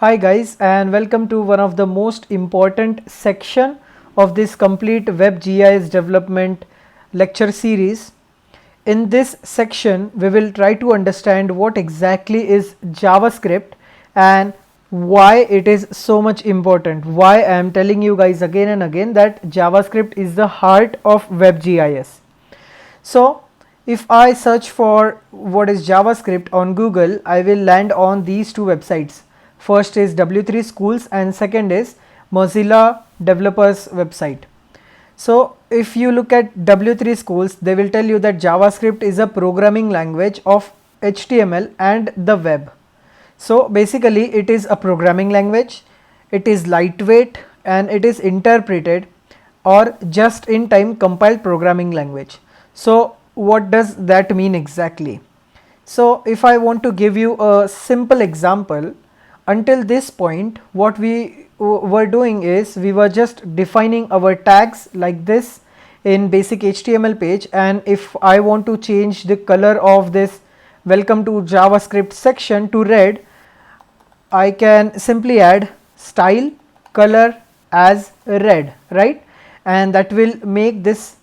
Hi guys, and welcome to one of the most important section of this complete web GIS development lecture series. In this section we will try to understand what exactly is JavaScript and why it is so much important. Why I am telling you guys again and again that JavaScript is the heart of web GIS. So if I search for what is JavaScript on Google, I will land on these two websites. First is W3 Schools and second is Mozilla Developers website. So if you look at W3 Schools, they will tell you that JavaScript is a programming language of HTML and the web. So basically it is a programming language, it is lightweight and it is interpreted or just in time compiled programming language. So what does that mean exactly? So if I want to give you a simple example, until this point what we were doing is we were just defining our tags like this in basic HTML page, and if I want to change the color of this welcome to JavaScript section to red, I can simply add style color as red, right? And that will make this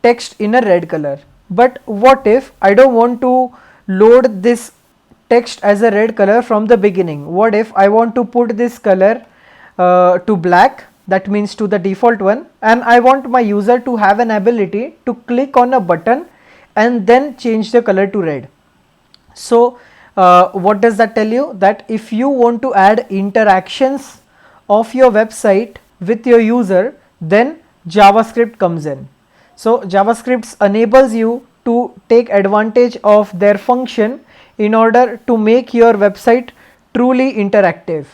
text in a red color. But what if I don't want to load this text as a red color from the beginning? What if I want to put this color to black, that means to the default one, and I want my user to have an ability to click on a button and then change the color to red? So what does that tell you? That if you want to add interactions of your website with your user, then JavaScript comes in. So JavaScript enables you to take advantage of their function in order to make your website truly interactive.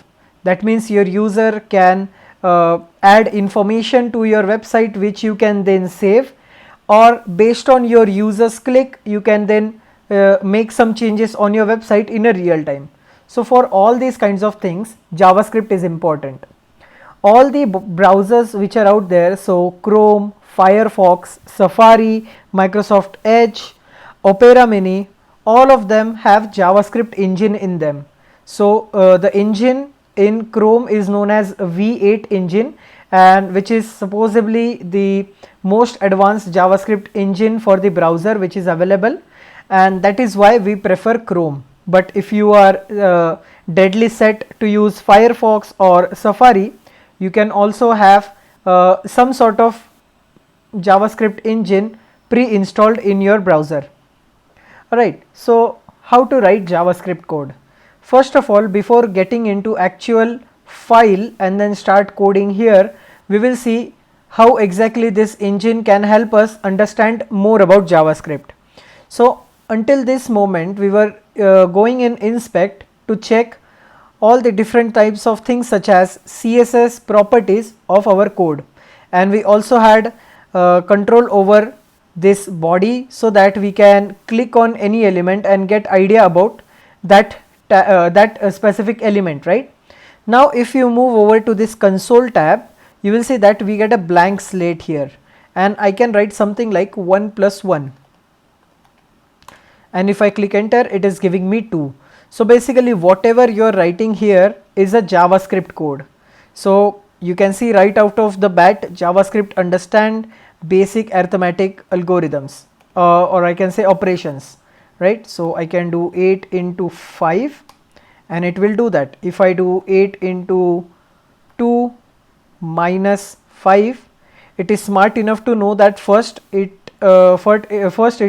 That means your user can add information to your website which you can then save, or based on your users click you can then make some changes on your website in a real time. So for all these kinds of things JavaScript is important. All the browsers which are out there, so Chrome, Firefox, Safari, Microsoft Edge, Opera Mini, all of them have JavaScript engine in them. So the engine in Chrome is known as V8 engine, and which is supposedly the most advanced JavaScript engine for the browser which is available, and that is why we prefer Chrome. But if you are deadly set to use Firefox or Safari, you can also have some sort of JavaScript engine pre-installed in your browser. Alright, so how to write JavaScript code? First of all, before getting into actual file and then start coding here, we will see how exactly this engine can help us understand more about JavaScript. So until this moment we were going in inspect to check all the different types of things such as CSS properties of our code, and we also had control over this body so that we can click on any element and get idea about that specific element, right? Now if you move over to this console tab, you will see that we get a blank slate here, and I can write something like 1 plus 1, and if I click enter it is giving me 2. So basically whatever you are writing here is a JavaScript code. So you can see right out of the bat JavaScript understand basic arithmetic algorithms or I can say operations, right? So I can do 8 into 5 and it will do that. If I do 8 into 2 minus 5, it is smart enough to know that first it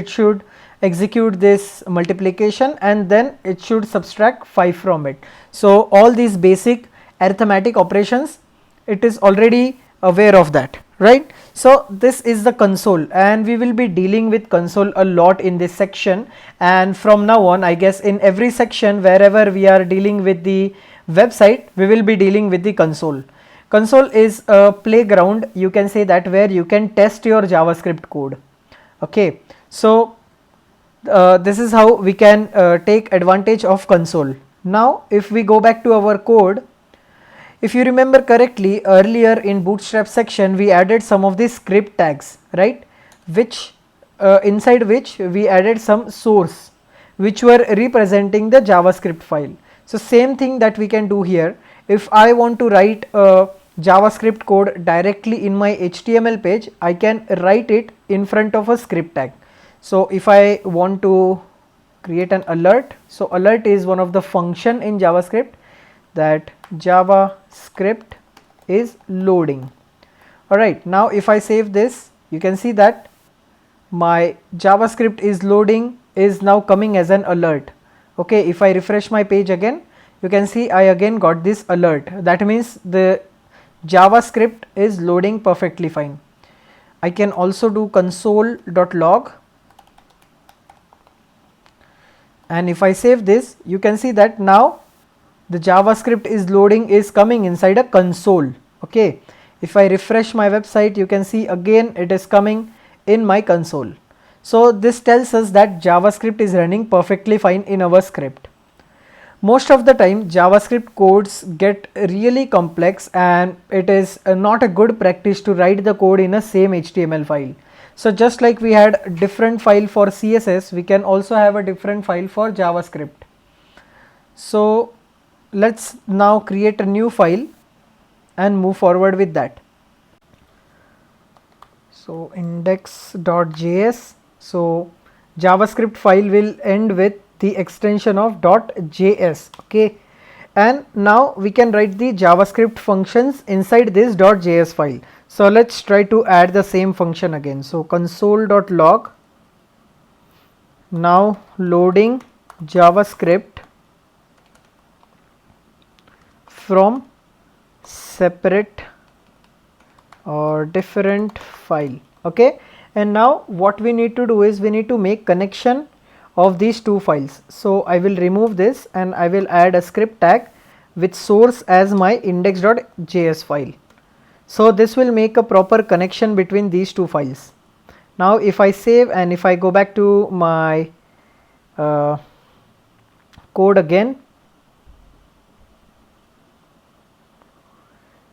should execute this multiplication and then it should subtract 5 from it. So all these basic arithmetic operations it is already aware of that, right? So this is the console, and we will be dealing with console a lot in this section, and from now on I guess in every section wherever we are dealing with the website we will be dealing with the console. Console is a playground, you can say that, where you can test your JavaScript code. Okay, so this is how we can take advantage of console. Now if we go back to our code, if you remember correctly, earlier in Bootstrap section we added some of these script tags, right, which inside which we added some source which were representing the JavaScript file. So same thing that we can do here. if I want to write a JavaScript code directly in my HTML page, I can write it in front of a script tag. So if I want to create an alert, so alert is one of the function in JavaScript, that JavaScript is loading. Alright, now if I save this, you can see that my JavaScript is loading, is now coming as an alert. Okay, if I refresh my page again, you can see I again got this alert. That means the JavaScript is loading perfectly fine. I can also do console.log, and if I save this, you can see that now the JavaScript is loading, is coming inside a console. Okay, if I refresh my website, you can see again it is coming in my console. So this tells us that JavaScript is running perfectly fine in our script. Most of the time JavaScript codes get really complex, and it is not a good practice to write the code in a same HTML file. So just like we had a different file for CSS, we can also have a different file for JavaScript. So let's now create a new file and move forward with that. So index.js, so JavaScript file will end with the extension of .js. Okay, and now we can write the JavaScript functions inside this .js file. So let's try to add the same function again. So console.log, now loading JavaScript from separate or different file. Okay, and now what we need to do is we need to make connection of these two files. So I will remove this and I will add a script tag with source as my index.js file. So this will make a proper connection between these two files. Now if I save and if I go back to my code again,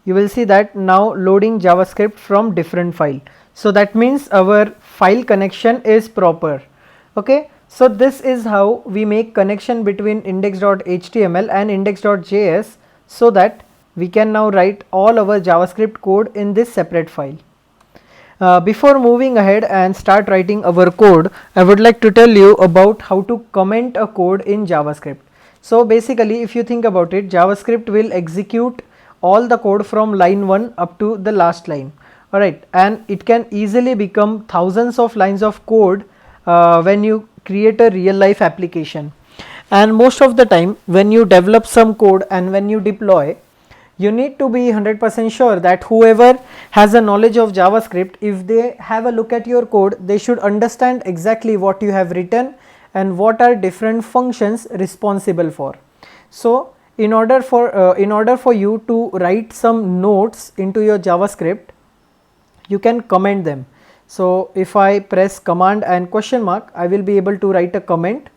you will see that now loading JavaScript from different file. So that means our file connection is proper. Okay, so this is how we make connection between index.html and index.js, so that we can now write all our JavaScript code in this separate file. Before moving ahead and start writing our code, I would like to tell you about how to comment a code in JavaScript. So basically, if you think about it, JavaScript will execute all the code from line 1 up to the last line. Alright, and it can easily become thousands of lines of code when you create a real life application. And most of the time when you develop some code and when you deploy, you need to be 100% sure that whoever has a knowledge of JavaScript, if they have a look at your code, they should understand exactly what you have written and what are different functions responsible for. So in order for you to write some notes into your JavaScript, you can comment them. So if I press command and question mark, I will be able to write a comment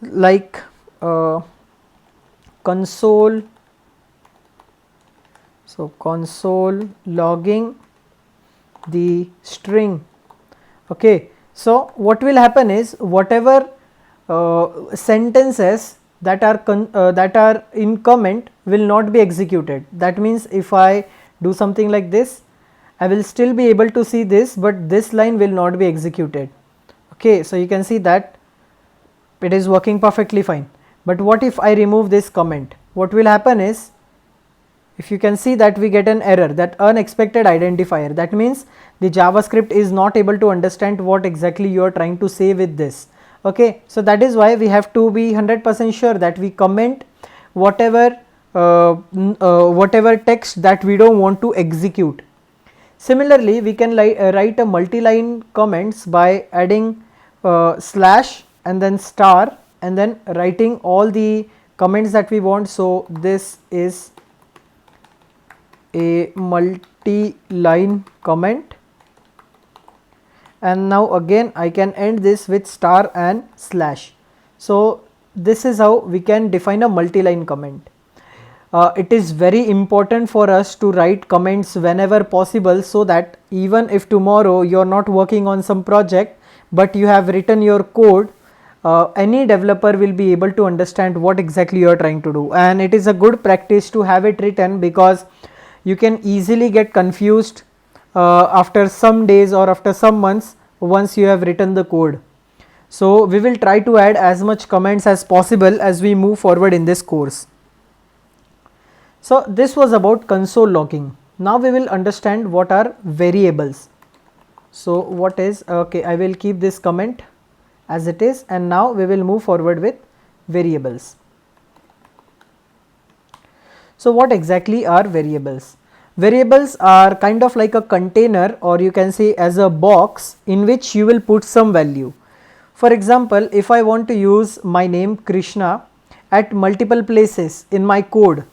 like console, so console logging the string. Okay, so what will happen is whatever sentences that are in comment will not be executed. That means if I do something like this, I will still be able to see this, but this line will not be executed. Okay, so you can see that it is working perfectly fine. But what if I remove this comment? What will happen is, if you can see that we get an error, that unexpected identifier. That means the JavaScript is not able to understand what exactly you are trying to say with this. Okay, so that is why we have to be 100% sure that we comment whatever text that we don't want to execute. Similarly, we can write a multi-line comments by adding slash and then star and then writing all the comments that we want. So this is a multi-line comment, and now again I can end this with star and slash. So this is how we can define a multi-line comment. It is very important for us to write comments whenever possible, so that even if tomorrow you are not working on some project but you have written your code any developer will be able to understand what exactly you are trying to do, and it is a good practice to have it written, because you can easily get confused after some days or after some months once you have written the code. So we will try to add as much comments as possible as we move forward in this course. So this was about console logging. Now we will understand what are variables. So what is, okay, I will keep this comment as it is, and now we will move forward with variables. So what exactly are variables? Variables are kind of like a container, or you can say as a box in which you will put some value. For example, if I want to use my name Krishna at multiple places in my code,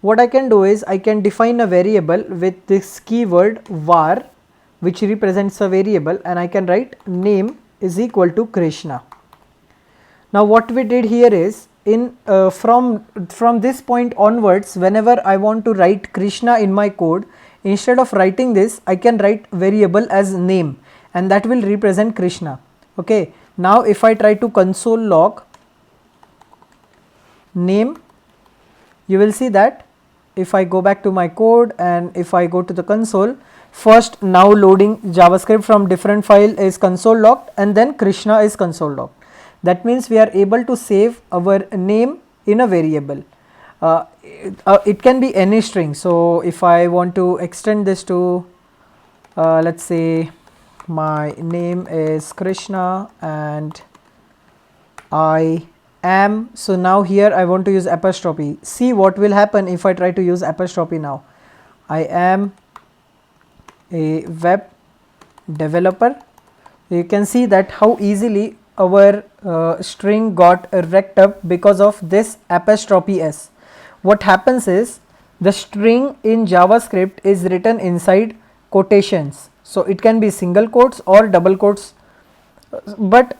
what I can do is I can define a variable with this keyword var, which represents a variable, and I can write name is equal to Krishna. Now what we did here is, in from this point onwards, whenever I want to write Krishna in my code, instead of writing this, I can write variable as name, and that will represent Krishna. Okay. Now if I try to console log name, you will see that if I go back to my code and if I go to the console, first now loading JavaScript from different file is console logged, and then Krishna is console logged. That means we are able to save our name in a variable. It can be any string. So if I want to extend this to let's say my name is Krishna and I am, so now here I want to use apostrophe. See what will happen if I try to use apostrophe now. I am a web developer. You can see that how easily our string got wrecked up because of this apostrophe s. What happens is, the string in JavaScript is written inside quotations, so it can be single quotes or double quotes, but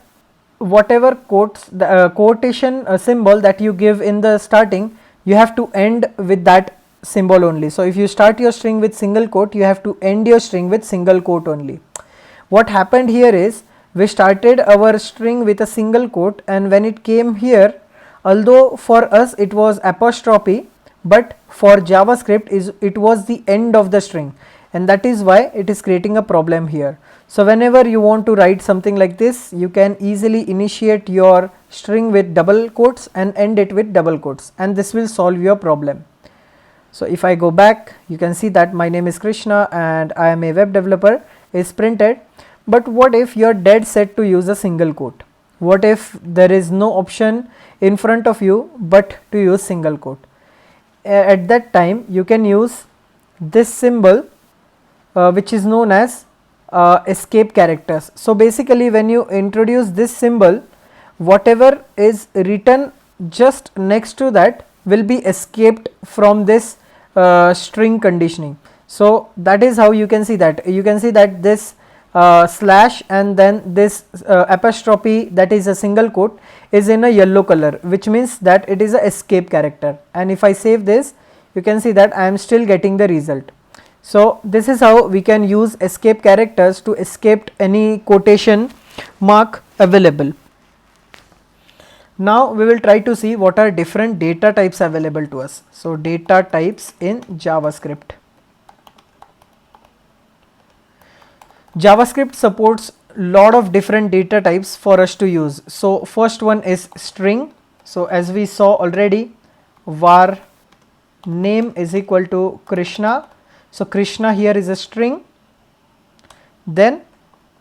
whatever quotes the quotation symbol that you give in the starting, you have to end with that symbol only. So if you start your string with single quote, you have to end your string with single quote only. What happened here is, we started our string with a single quote, and when it came here, although for us it was apostrophe, but for JavaScript it was the end of the string, and that is why it is creating a problem here. So whenever you want to write something like this, you can easily initiate your string with double quotes and end it with double quotes, and this will solve your problem. So if I go back, you can see that my name is Krishna and I am a web developer is printed. But what if you are dead set to use a single quote? What if there is no option in front of you but to use single quote? At that time you can use this symbol which is known as escape characters. So basically when you introduce this symbol, whatever is written just next to that will be escaped from this string conditioning. So that is how you can see that. You can see that this slash and then this apostrophe, that is a single quote, is in a yellow color, which means that it is a escape character. And if I save this, you can see that I am still getting the result. So this is how we can use escape characters to escape any quotation mark available. Now we will try to see what are different data types available to us. So data types in JavaScript. JavaScript supports lot of different data types for us to use. So first one is string. So as we saw already, var name is equal to Krishna. So Krishna here is a string. Then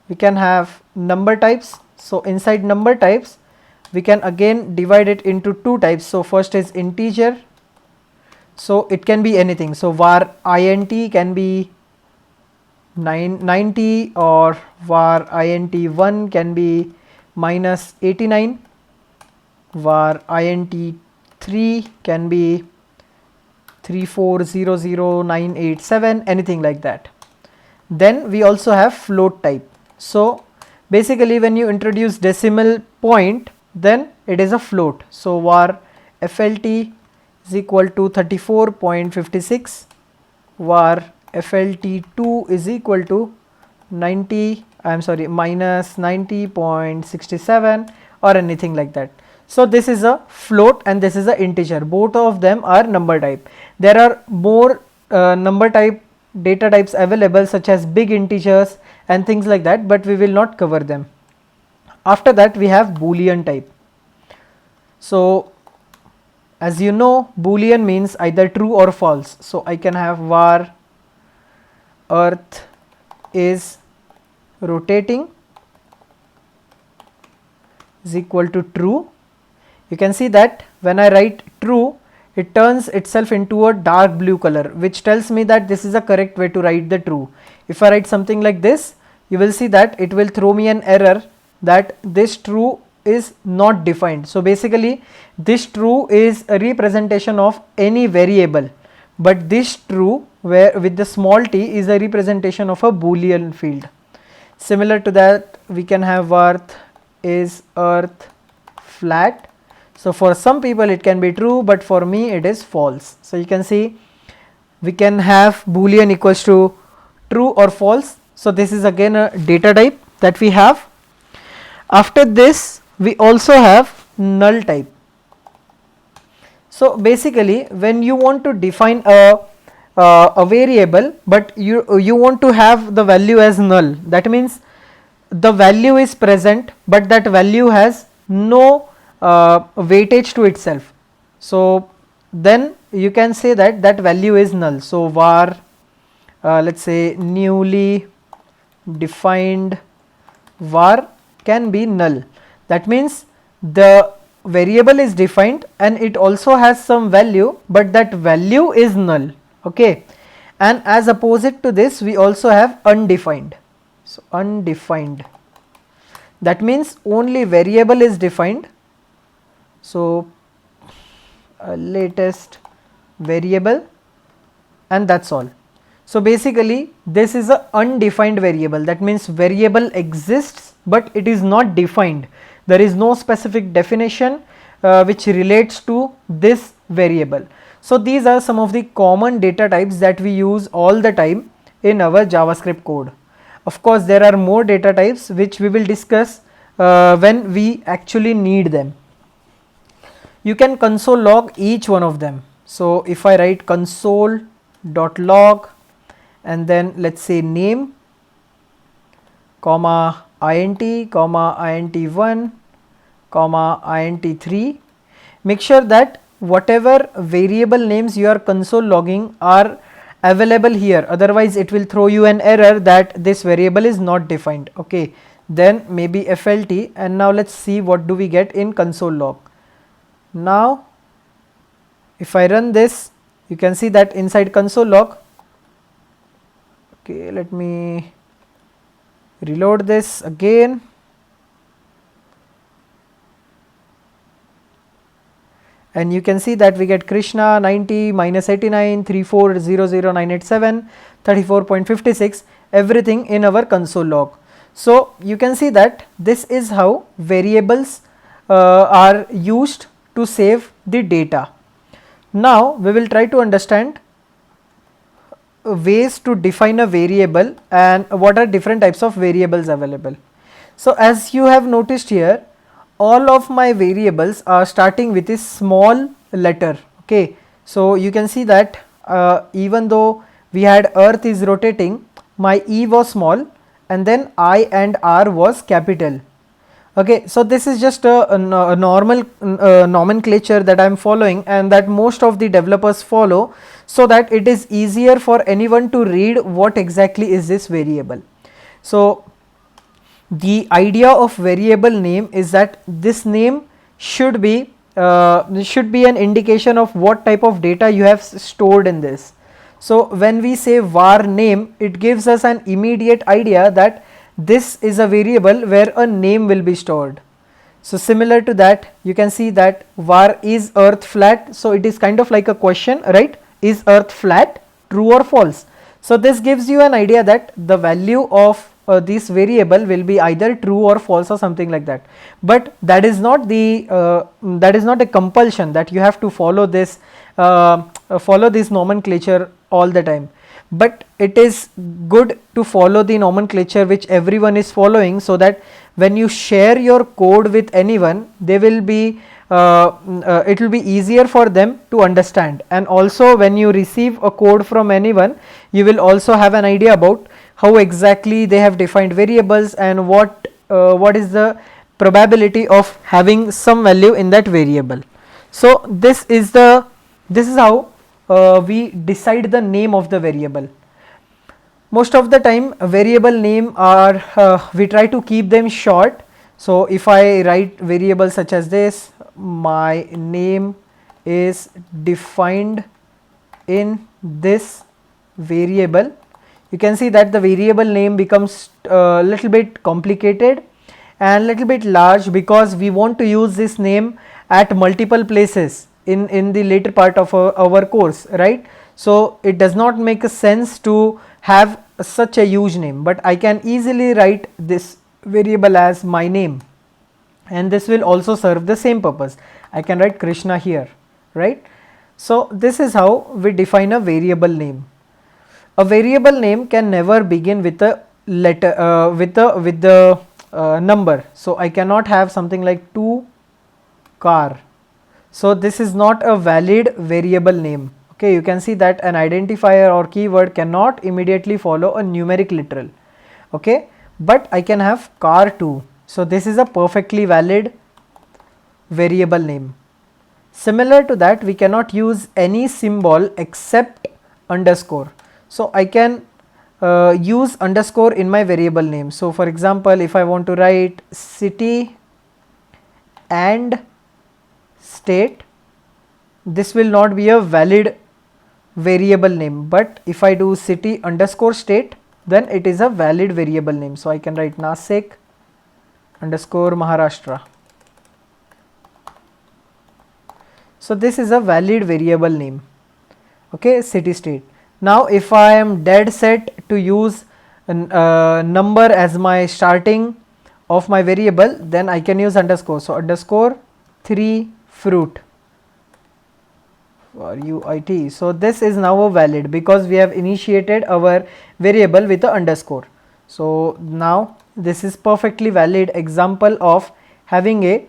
we can have number types. So inside number types, we can again divide it into two types. So first is integer. So it can be anything. So var int can be 90, or var int1 can be minus 89, var int3 can be 3400987, anything like that. Then we also have float type. So basically when you introduce decimal point, then it is a float. So var flt is equal to 34.56, var flt2 is equal to minus 90.67, or anything like that. So this is a float and this is a integer. Both of them are number type. There are more number type data types available, such as big integers and things like that, but we will not cover them. After that we have Boolean type. So as you know, Boolean means either true or false. So I can have var earth is rotating is equal to true. You can see that when I write true, it turns itself into a dark blue color, which tells me that this is a correct way to write the true. If I write something like this, you will see that it will throw me an error that this true is not defined. So basically this true is a representation of any variable, but this true where with the small t is a representation of a Boolean field. Similar to that, we can have earth is earth flat. So for some people it can be true, but for me it is false. So you can see we can have Boolean equals to true or false. So this is again a data type that we have. After this we also have null type. So basically when you want to define a variable, but you want to have the value as null, that means the value is present but that value has no weightage to itself. So then you can say that that value is null. So var let's say newly defined var can be null. That means the variable is defined and it also has some value, but that value is null. Okay, and as opposite to this we also have undefined. So undefined, that means only variable is defined. So latest variable, and that's all. So basically this is a undefined variable. That means variable exists but it is not defined. There is no specific definition which relates to this variable. So these are some of the common data types that we use all the time in our JavaScript code. Of course there are more data types which we will discuss when we actually need them. You can console log each one of them. So if I write console.log and then let's say name comma int comma int1 comma int3, make sure that whatever variable names you are console logging are available here, otherwise it will throw you an error that this variable is not defined. Okay, then maybe flt, and now let's see what do we get in console log. Now if I run this, you can see that inside console log, okay, let me reload this again. And you can see that we get Krishna 90 minus 89 3400987 34.56, everything in our console log. So you can see that this is how variables are used to save the data. Now we will try to understand ways to define a variable and what are different types of variables available. So as you have noticed here, all of my variables are starting with a small letter. Okay, so you can see that even though we had earth is rotating, my e was small and then I and r was capital. Okay, so this is just a normal nomenclature that I am following and that most of the developers follow, so that it is easier for anyone to read what exactly is this variable. So the idea of variable name is that this name should be an indication of what type of data you have stored in this. So when we say var name, it gives us an immediate idea that this is a variable where a name will be stored. So similar to that, you can see that var is earth flat, so it is kind of like a question, right? Is earth flat, true or false? So this gives you an idea that the value of this variable will be either true or false or something like that. But that is not a compulsion that you have to follow this nomenclature all the time. but it is good to follow the nomenclature which everyone is following, so that when you share your code with anyone, they will be it will be easier for them to understand. And also when you receive a code from anyone, you will also have an idea about how exactly they have defined variables and what is the probability of having some value in that variable. So this is how we decide the name of the variable. Most of the time variable name are we try to keep them short. So if I write variable such as this, my name is defined in this variable, you can see that the variable name becomes a little bit complicated and little bit large, because we want to use this name at multiple places in the later part of our course, right? So it does not make a sense to have such a huge name, but I can easily write this variable as my name, and this will also serve the same purpose. I can write Krishna here, right? So this is how we define a variable name. A variable name can never begin with a letter with the number. So I cannot have something like 2 car. So this is not a valid variable name. Okay, you can see that an identifier or keyword cannot immediately follow a numeric literal. Okay, but I can have car 2. So this is a perfectly valid variable name. Similar to that, we cannot use any symbol except underscore. So I can use underscore in my variable name. So for example, if I want to write city and state, this will not be a valid variable name, but if I do city underscore state, then it is a valid variable name. So I can write Nasik underscore Maharashtra. So this is a valid variable name. Okay, city state. Now if I am dead set to use a number as my starting of my variable, then I can use underscore. So underscore 3 fruit or UIT. So this is now a valid, because we have initiated our variable with the underscore. So now this is perfectly valid example of having a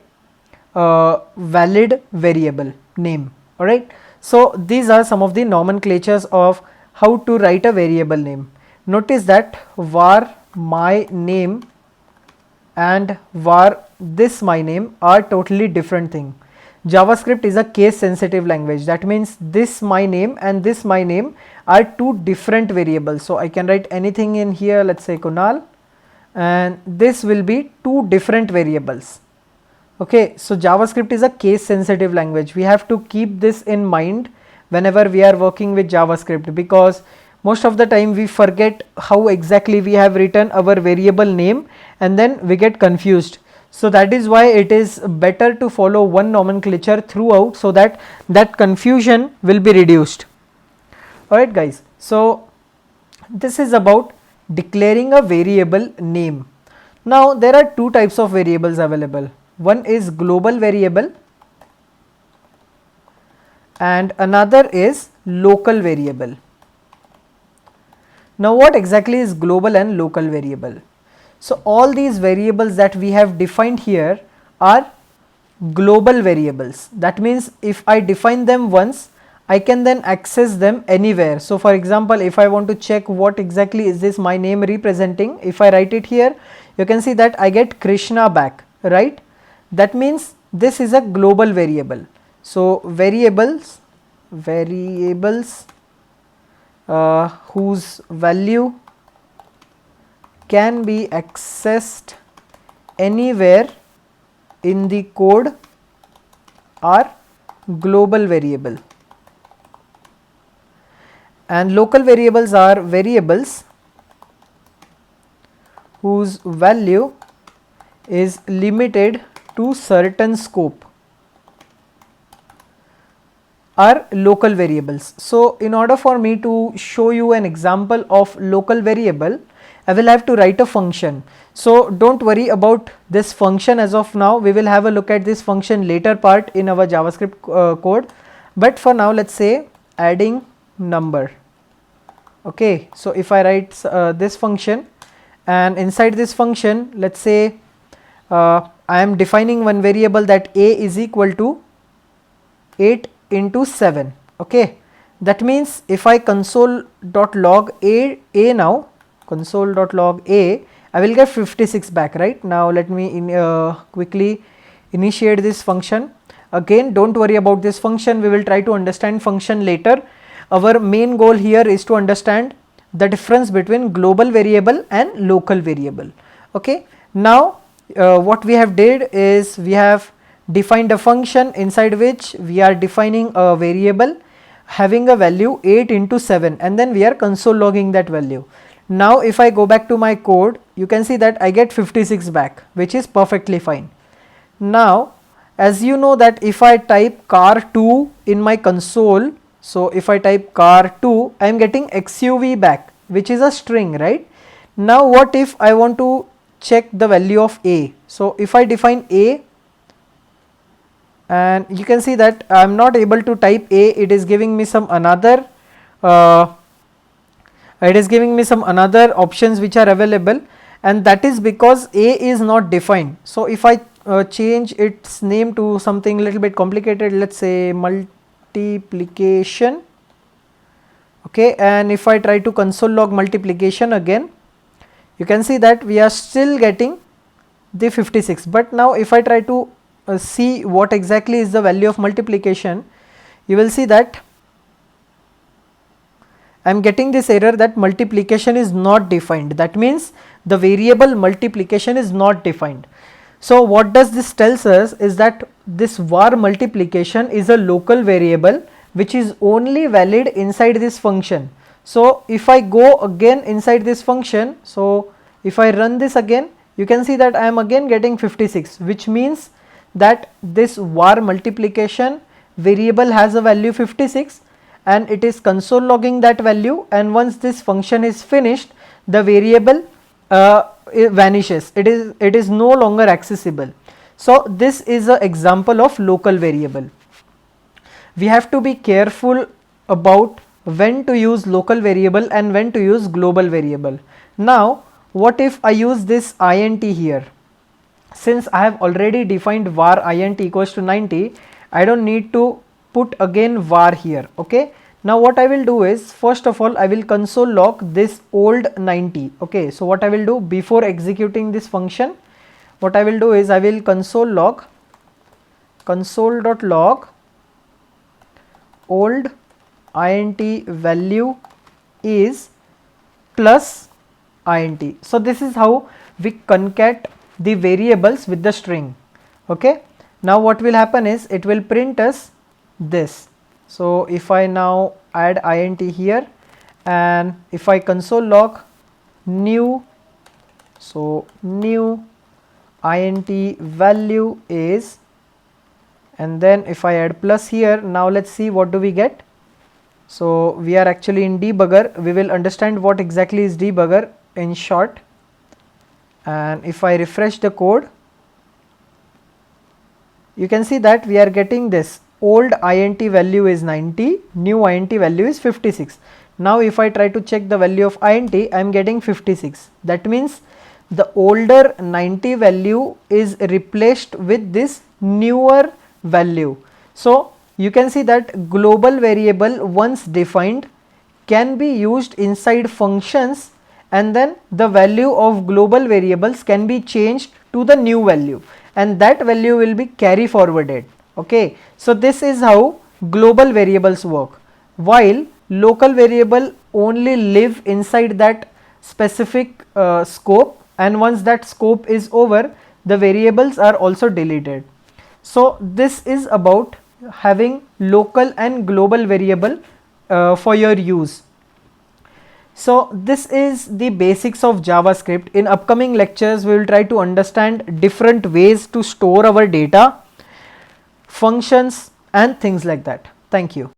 valid variable name. Alright, so these are some of the nomenclatures of how to write a variable name. Notice that var my name and var this my name are totally different thing. JavaScript is a case sensitive language. That means this my name and this my name are two different variables. So I can write anything in here, let's say Kunal, and this will be two different variables. Okay, so JavaScript is a case sensitive language. We have to keep this in mind whenever we are working with JavaScript, because most of the time we forget how exactly we have written our variable name and then we get confused. So that is why it is better to follow one nomenclature throughout, so that that confusion will be reduced. Alright guys, so this is about declaring a variable name. Now there are two types of variables available. One is global variable and another is local variable. Now what exactly is global and local variable? So all these variables that we have defined here are global variables. That means if I define them once, I can then access them anywhere. So for example, if I want to check what exactly is this my name representing, if I write it here, you can see that I get Krishna back, right? That means this is a global variable. So variables whose value can be accessed anywhere in the code are global variable, and local variables are variables whose value is limited to certain scope are local variables. So in order for me to show you an example of local variable, I will have to write a function. So don't worry about this function as of now. We will have a look at this function later part in our JavaScript code. But for now, let's say adding number. Okay, so if I write this function, and inside this function, let's say I am defining one variable that a is equal to 8 into 7. Okay, that means if I console.log a now, console.log a, I will get 56 back, right? Now let me quickly initiate this function. Again, don't worry about this function, we will try to understand function later. Our main goal here is to understand the difference between global variable and local variable. Okay, now what we have did is we have defined a function inside which we are defining a variable having a value 8 into 7, and then we are console logging that value. Now if I go back to my code, you can see that I get 56 back, which is perfectly fine. Now as you know that if I type car2 in my console, so if I type car2, I am getting XUV back, which is a string, right? Now what if I want to check the value of a? So if I define a, and you can see that I am not able to type a, it is giving me some another options which are available, and that is because a is not defined. So if I change its name to something little bit complicated, let's say multiplication. Okay, and if I try to console log multiplication again, you can see that we are still getting the 56. But now if I try to see what exactly is the value of multiplication, you will see that I am getting this error that multiplication is not defined. That means the variable multiplication is not defined. So what does this tells us is that this var multiplication is a local variable which is only valid inside this function. So if I go again inside this function, so if I run this again, you can see that I am again getting 56, which means that this var multiplication variable has a value 56 and it is console logging that value, and once this function is finished, the variable it vanishes, it is no longer accessible. So this is an example of local variable. We have to be careful about when to use local variable and when to use global variable. Now what if I use this int here? Since I have already defined var int equals to 90, I don't need to put again var here. Okay, now what I will do is, first of all I will console log this old 90. Okay, so what I will do before executing this function, what I will do is I will console.log old int value is plus int. So this is how we concat the variables with the string. Okay, now what will happen is it will print us this. So if I now add int here, and if I console log new, so new int value is, and then if I add plus here, now let's see what do we get. So we are actually in debugger, we will understand what exactly is debugger in short. And if I refresh the code, you can see that we are getting this old int value is 90, new int value is 56. Now if I try to check the value of int, I am getting 56. That means the older 90 value is replaced with this newer value. So you can see that global variable once defined can be used inside functions, and then the value of global variables can be changed to the new value, and that value will be carry forwarded. Okay, so this is how global variables work, while local variable only live inside that specific scope, and once that scope is over, the variables are also deleted. So this is about having local and global variable for your use. So this is the basics of JavaScript. In upcoming lectures we will try to understand different ways to store our data, functions and things like that. Thank you.